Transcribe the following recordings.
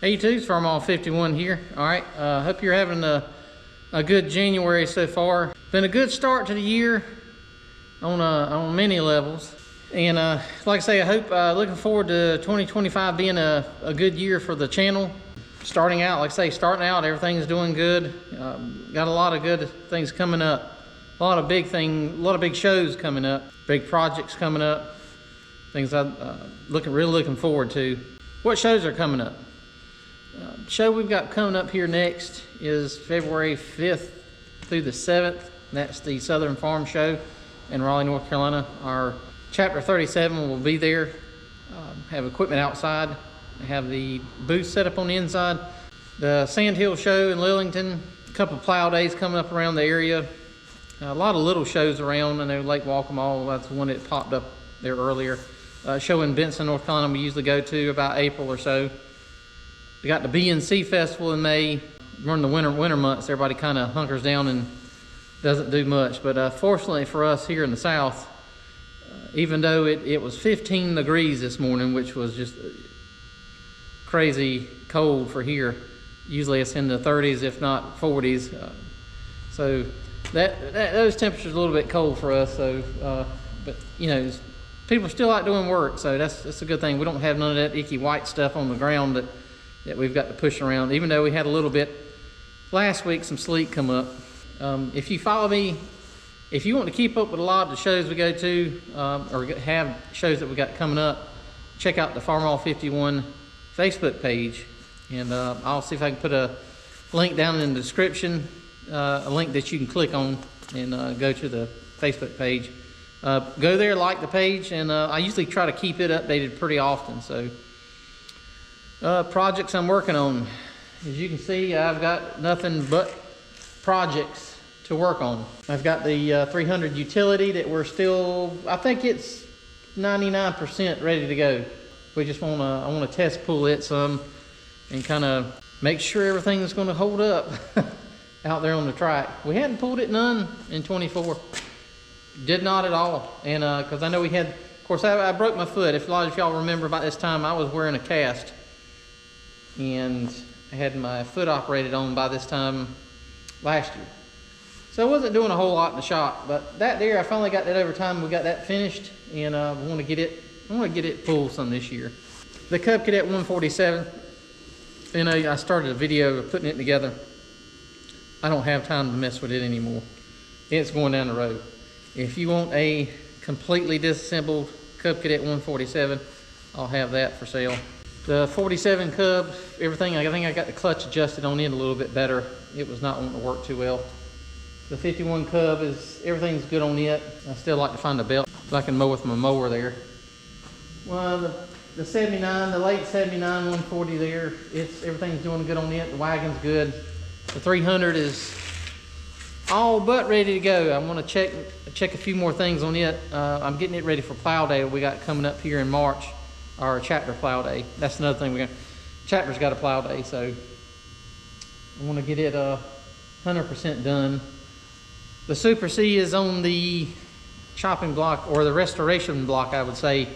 Hey YouTube, it's Farmall51 here. Alright, hope you're having a good January so far. Been a good start to the year on many levels. And like I say, I hope, looking forward to 2025 being a good year for the channel. Starting out, everything's doing good. Got a lot of good things coming up. A lot of big shows coming up. Big projects coming up. Things I'm really looking forward to. What shows are coming up? Show we've got coming up here next is February 5th through the 7th. That's the Southern Farm Show in Raleigh, North Carolina. Our Chapter 37 will be there. Have equipment outside. Have the booth set up on the inside. The Sandhill Show in Lillington. A couple of plow days coming up around the area. A lot of little shows around. I know Lake Walkmall, that's the one that popped up there earlier. Show in Benson, North Carolina, we usually go to about April or so. We got the BNC Festival in May. During the winter months, everybody kind of hunkers down and doesn't do much. But fortunately for us here in the South, even though it was 15 degrees this morning, which was just crazy cold for here. Usually it's in the 30s, if not 40s. So those temperatures are a little bit cold for us. So, but you know, people still like doing work, so that's a good thing. We don't have none of that icky white stuff on the ground that we've got to push around, even though we had a little bit last week, some sleet come up. If you follow me, if you want to keep up with a lot of the shows we go to, or have shows that we got coming up, check out the Farmall51 Facebook page, and I'll see if I can put a link down in the description, a link that you can click on and go to the Facebook page. Go there, like the page, and I usually try to keep it updated pretty often. So projects I'm working on, as you can see, I've got nothing but projects to work on. I've got the 300 utility that we're still, I think it's 99% ready to go. We just I want to test pull it some and kind of make sure everything's going to hold up out there on the track. We hadn't pulled it none in 24. Did not at all. And because I know we had, of course, I broke my foot. If a lot of y'all remember, about this time I was wearing a cast, and I had my foot operated on by this time last year. So I wasn't doing a whole lot in the shop, but that there, I finally got that over time. We got that finished, and I want to get it pulled some this year. The Cub Cadet 147, you know, I started a video of putting it together. I don't have time to mess with it anymore. It's going down the road. If you want a completely disassembled Cub Cadet 147, I'll have that for sale. The 47 Cub, everything, I think I got the clutch adjusted on it a little bit better. It was not wanting to work too well. The 51 Cub everything's good on it. I still like to find a belt so I can mow with my mower there. Well, the 79, the late 79 140 there, everything's doing good on it. The wagon's good. The 300 is all but ready to go. I want to check a few more things on it. I'm getting it ready for plow day we got coming up here in March, our chapter plow day. That's another thing chapter's got a plow day, so I want to get it 100% done. The Super C is on the chopping block, or the restoration block, I would say.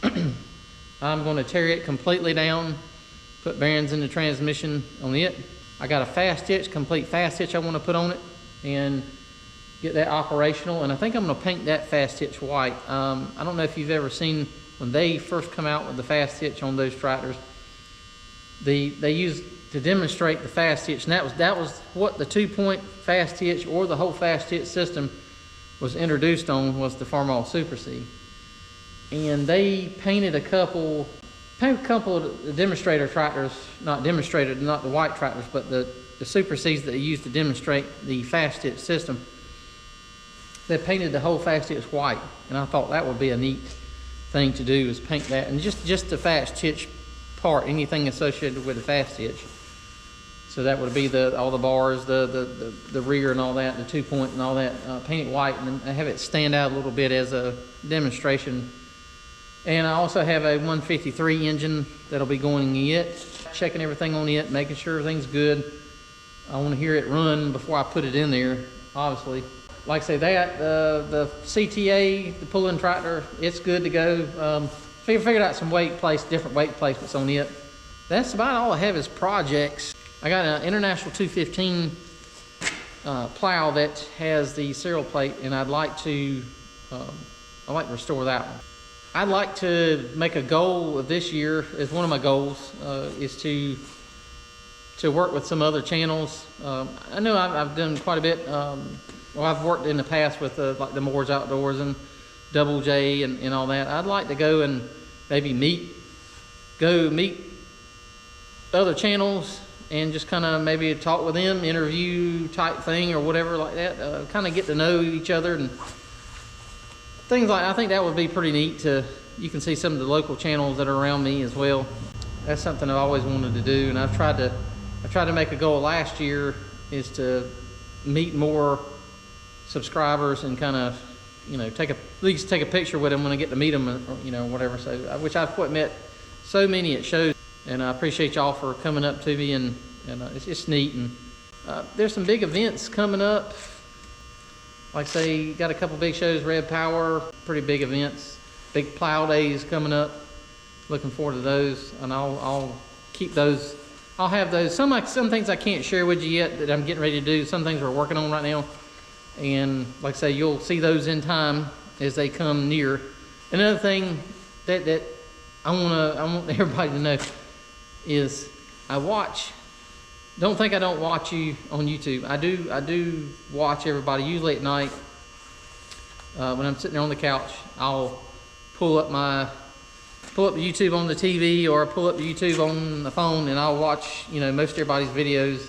I'm going to tear it completely down, put bearings in the transmission on it. I got a fast hitch, complete fast hitch I want to put on it and get that operational. And I think I'm going to paint that fast hitch white. I don't know if you've ever seen when they first come out with the fast hitch on those tractors. They used to demonstrate the fast hitch, and that was what the 2-point fast hitch, or the whole fast hitch system, was introduced on, was the Farmall Super C. And they painted a couple of the demonstrator tractors, not the white tractors, but the Super Cs that they used to demonstrate the fast hitch system. They painted the whole fast hitch white, and I thought that would be a neat thing to do, is paint that, and just the fast hitch part, anything associated with the fast hitch. So that would be all the bars, the rear and all that, the 2-point and all that, paint it white, and then have it stand out a little bit as a demonstration. And I also have a 153 engine that'll be going in it, checking everything on it, making sure everything's good. I want to hear it run before I put it in there, obviously. Like I say, the CTA, the pulling tractor, it's good to go. Figured out some different weight placements on it. that's about all I have is projects. I got an International 215 plow that has the serial plate, and I'd like to restore that one. I'd like to make a goal of this year, as one of my goals, is to work with some other channels. I know I've done quite a bit. Well, I've worked in the past with like the Moore's Outdoors and Double J and all that. I'd like to go and maybe meet other channels and just kind of maybe talk with them, interview type thing or whatever like that. Kind of get to know each other and things like that. I think that would be pretty neat you can see some of the local channels that are around me as well. That's something I've always wanted to do, and I tried to make a goal last year is to meet more subscribers and kind of, you know, at least take a picture with them when I get to meet them, or, you know, whatever. So, which I've quite met so many at shows, and I appreciate y'all for coming up to me, and it's just neat. And there's some big events coming up. Like say, got a couple big shows, Red Power, pretty big events. Big plow days coming up. Looking forward to those, and I'll keep those. I'll have those. Some things I can't share with you yet that I'm getting ready to do. Some things we're working on right now, and like I say, you'll see those in time as they come near. Another thing that I want everybody to know is I watch. Don't think I don't watch you on YouTube. I do watch everybody, usually at night. When I'm sitting there on the couch, I'll pull up YouTube on the TV, or pull up YouTube on the phone, and I'll watch, you know, most everybody's videos.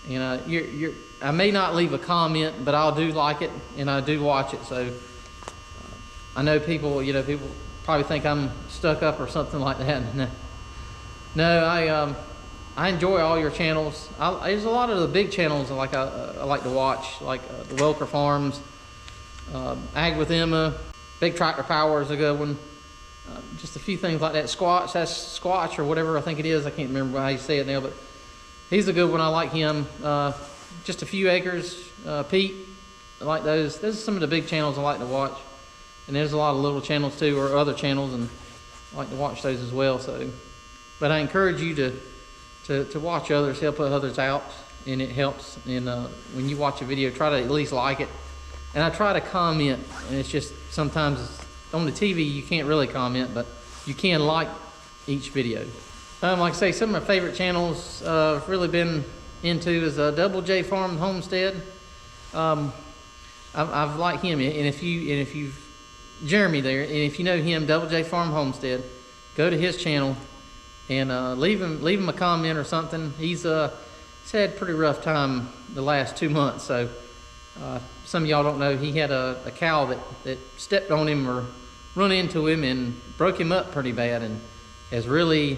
And I may not leave a comment, but I'll do like it, and I do watch it. So I know people probably think I'm stuck up or something like that. No, I enjoy all your channels. There's a lot of the big channels I like to watch, like the Welker Farms, Ag with Emma, Big Tractor Power is a good one. Just a few things like that. Squatch or whatever I think it is. I can't remember how you say it now, but he's a good one. I like him. Just a few acres. Pete, I like those. Those are some of the big channels I like to watch. And there's a lot of little channels too, or other channels, and I like to watch those as well. So, but I encourage you to watch others, help others out, and it helps. And when you watch a video, try to at least like it. And I try to comment, and it's just sometimes on the TV you can't really comment, but you can like each video. Like I say, some of my favorite channels I've really been into is Double J Farm Homestead. I've liked him, and if you Jeremy there, and if you know him, Double J Farm Homestead, go to his channel and leave him a comment or something. He's had a pretty rough time the last 2 months. So some of y'all don't know, he had a cow that stepped on him or run into him and broke him up pretty bad, and has really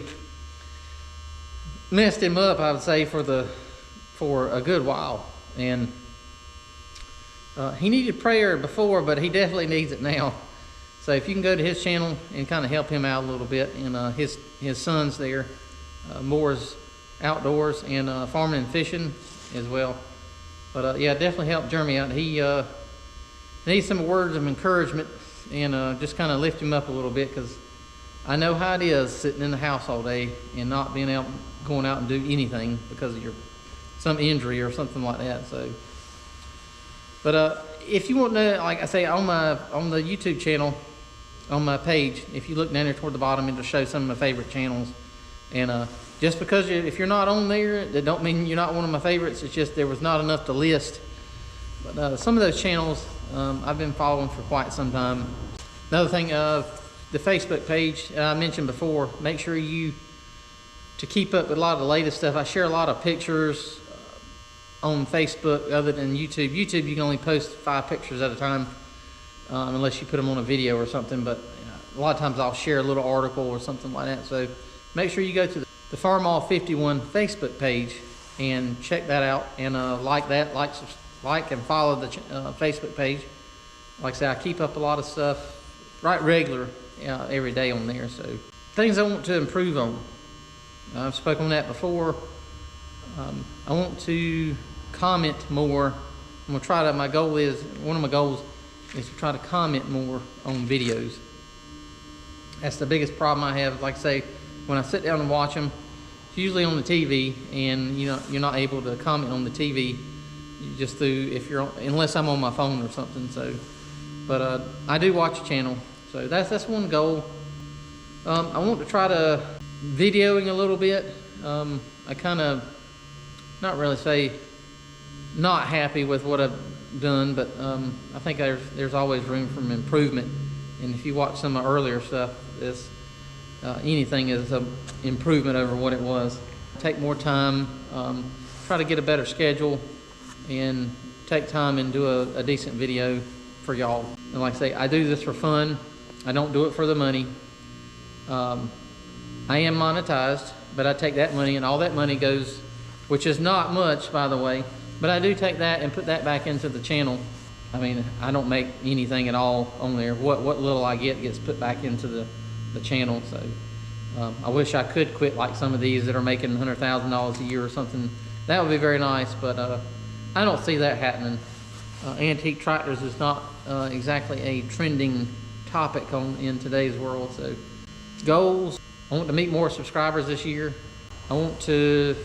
messed him up, I would say, for a good while. And he needed prayer before, but he definitely needs it now. So if you can go to his channel and kind of help him out a little bit, and his sons there, Moore's Outdoors, and Farming and Fishing as well. But yeah, definitely help Jeremy out. He needs some words of encouragement, and just kind of lift him up a little bit, because I know how it is sitting in the house all day and not being able going out and do anything because of some injury or something like that. So, but if you want to, like I say, on the YouTube channel, on my page, if you look down there toward the bottom, it'll show some of my favorite channels. And just because if you're not on there, that don't mean you're not one of my favorites. It's just there was not enough to list. But some of those channels I've been following for quite some time. Another thing, the Facebook page I mentioned before, make sure to keep up with a lot of the latest stuff. I share a lot of pictures on Facebook other than YouTube. YouTube, you can only post 5 pictures at a time, unless you put them on a video or something. But a lot of times I'll share a little article or something like that. So make sure you go to the Farmall51 Facebook page and check that out, and like and follow the Facebook page. Like I say, I keep up a lot of stuff right regular every day on there. So things I want to improve on. I've spoken on that before. I want to comment more. I'm gonna try to. One of my goals is to try to comment more on videos. That's the biggest problem I have. Like I say, when I sit down and watch them, It's usually on the TV, and you're not able to comment on the TV. You just do if you're unless I'm on my phone or something. So, but I do watch the channel. So that's one goal. I want to try to videoing a little bit. I kind of not really say not happy with what I've done, but I think there's always room for improvement. And if you watch some of my earlier stuff, anything is an improvement over what it was. Take more time, try to get a better schedule, and take time and do a decent video for y'all. And like I say, I do this for fun. I don't do it for the money. I am monetized, but I take that money, and all that money goes, which is not much, by the way, but I do take that and put that back into the channel. I mean, I don't make anything at all on there. What little I get gets put back into the channel. So I wish I could quit like some of these that are making $100,000 a year or something. That would be very nice, but I don't see that happening. Antique tractors is not exactly a trending topic in today's world. So goals, I want to meet more subscribers this year. I want to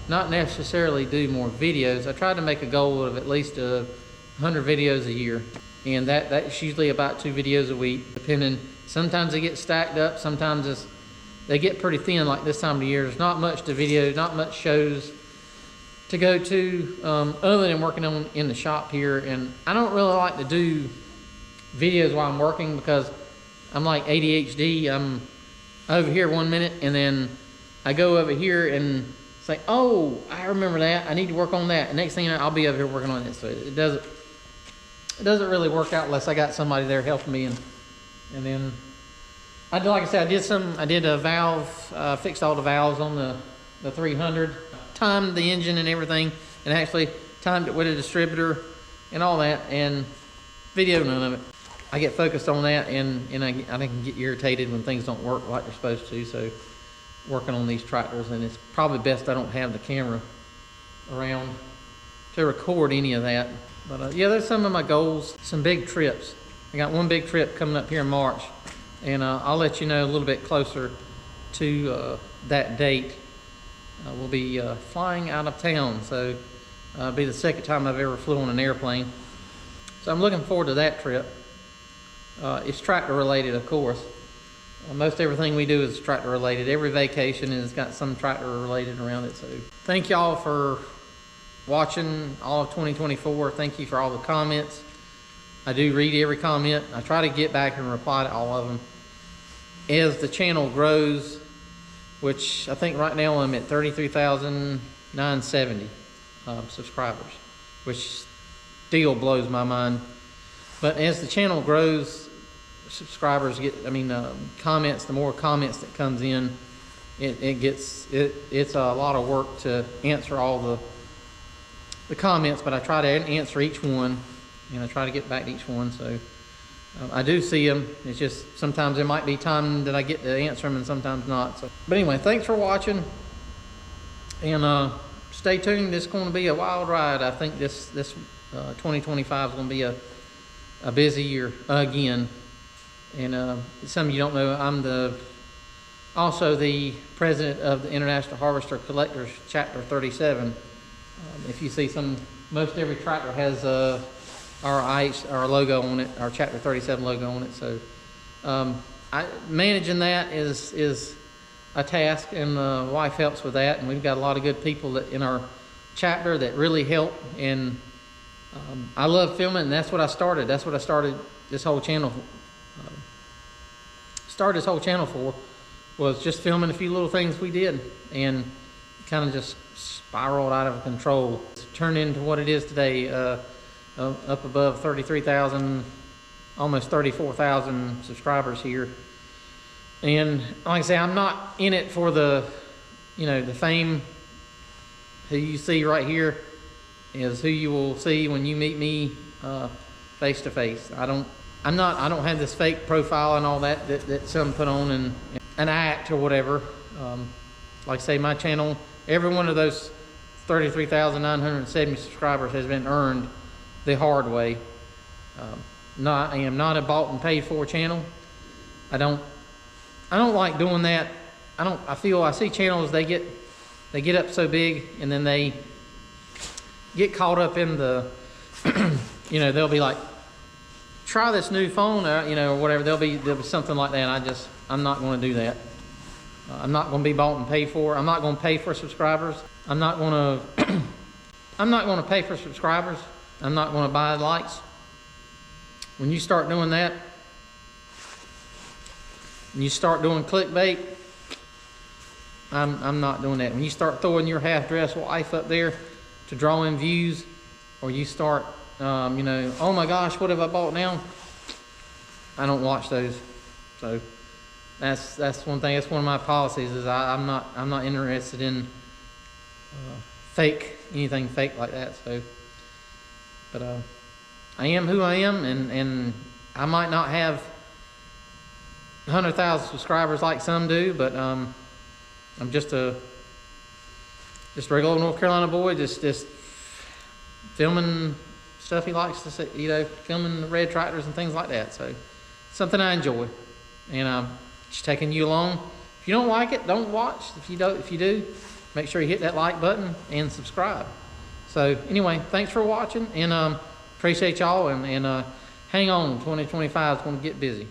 not necessarily do more videos. I try to make a goal of at least 100 videos a year, and that's usually about 2 videos a week, depending. Sometimes they get stacked up, sometimes they get pretty thin, like this time of the year. There's not much to video, not much shows to go to, other than working in the shop here. And I don't really like to do videos while I'm working, because I'm like ADHD. I'm over here 1 minute, and then I go over here and say, oh, I remember that, I need to work on that, and next thing you know, I'll be over here working on it. So it doesn't really work out unless I got somebody there helping me. And then like I said, I did a valve, fixed all the valves on the 300, timed the engine and everything, and actually timed it with a distributor and all that, and video none of it. I get focused on that, and I can get irritated when things don't work like they're supposed to. So working on these tractors, and it's probably best I don't have the camera around to record any of that. But yeah, there's some of my goals, some big trips. I got one big trip coming up here in March, and I'll let you know a little bit closer to that date. We'll be flying out of town, so it'll be the second time I've ever flew on an airplane. So I'm looking forward to that trip. It's tractor related, of course. Most everything we do is tractor related. Every vacation has got some tractor related around it. So thank y'all for watching all of 2024. Thank you for all the comments. I do read every comment. I try to get back and reply to all of them. As the channel grows, which I think right now I'm at 33,970 subscribers, which still blows my mind. But as the channel grows, subscribers comments, the more comments that comes in, it's a lot of work to answer all the comments, but I try to answer each one, and I try to get back to each one. So I do see them. It's just sometimes there might be time that I get to answer them and sometimes not. So, but anyway, thanks for watching, and stay tuned. This is going to be a wild ride. I think this 2025 is going to be a busy year again. And some of you don't know, I'm also the president of the International Harvester Collectors Chapter 37. If you see most every tractor has our logo on it, our Chapter 37 logo on it. So managing that is a task, and the wife helps with that. And we've got a lot of good people in our chapter that really help. And I love filming, and that's what I started. That's what I started this whole channel for, was just filming a few little things we did, and kind of just spiraled out of control. It's turned into what it is today, up above 33,000, almost 34,000 subscribers here. And like I say, I'm not in it for the fame. Who you see right here is who you will see when you meet me face to face. I don't have this fake profile and all that some put on and an act or whatever. Like I say, my channel, every one of those 33,970 subscribers has been earned the hard way. I am not a bought and paid for channel. I don't like doing that. I see channels, they get they get up so big, and then they get caught up in the, you know, they'll be like, try this new phone, you know, or whatever. There'll be something like that. And I'm not going to do that. I'm not going to be bought and paid for. I'm not going to pay for subscribers. I'm not going to, I'm not going to pay for subscribers. I'm not going to buy likes. When you start doing that, and you start doing clickbait, I'm not doing that. When you start throwing your half-dressed wife up there to draw in views, or you start, you know, oh my gosh, what have I bought now? I don't watch those. So that's one thing. That's one of my policies. Is I'm not interested in anything fake like that. So, but I am who I am, and I might not have 100,000 subscribers like some do, but I'm just a regular North Carolina boy, just filming stuff he likes to see, you know, filming the red tractors and things like that. So something I enjoy, and just taking you along. If you don't like it, don't watch. If you do, make sure you hit that like button and subscribe. So anyway, thanks for watching, and appreciate y'all, and hang on, 2025 is going to get busy.